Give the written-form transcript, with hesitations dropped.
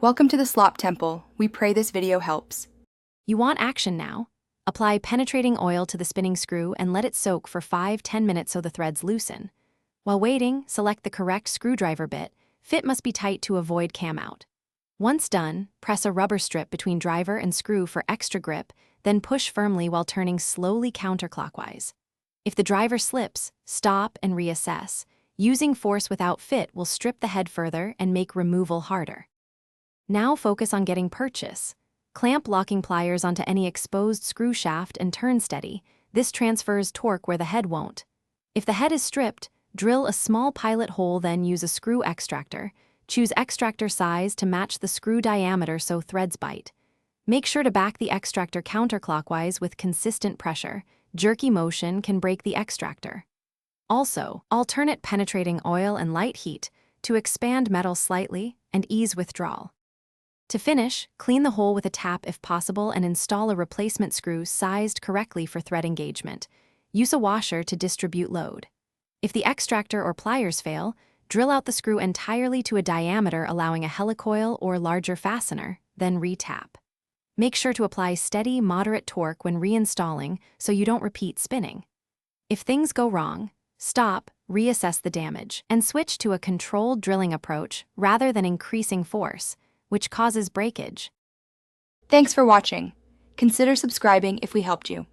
Welcome to the Slop Temple. We pray this video helps. You want action now? Apply penetrating oil to the spinning screw and let it soak for 5–10 minutes so the threads loosen. While waiting, select the correct screwdriver bit. Fit must be tight to avoid cam out. Once done, press a rubber strip between driver and screw for extra grip, then push firmly while turning slowly counterclockwise. If the driver slips, stop and reassess. Using force without fit will strip the head further and make removal harder. Now focus on getting purchase. Clamp locking pliers onto any exposed screw shaft and turn steady. This transfers torque where the head won't. If the head is stripped, drill a small pilot hole, then use a screw extractor. Choose extractor size to match the screw diameter so threads bite. Make sure to back the extractor counterclockwise with consistent pressure. Jerky motion can break the extractor. Also, alternate penetrating oil and light heat to expand metal slightly and ease withdrawal. To finish, clean the hole with a tap if possible and install a replacement screw sized correctly for thread engagement. Use a washer to distribute load. If the extractor or pliers fail, drill out the screw entirely to a diameter allowing a helicoil or larger fastener, then re-tap. Make sure to apply steady, moderate torque when reinstalling so you don't repeat spinning. If things go wrong, stop, reassess the damage, and switch to a controlled drilling approach rather than increasing force, which causes breakage. Thanks for watching. Consider subscribing if we helped you.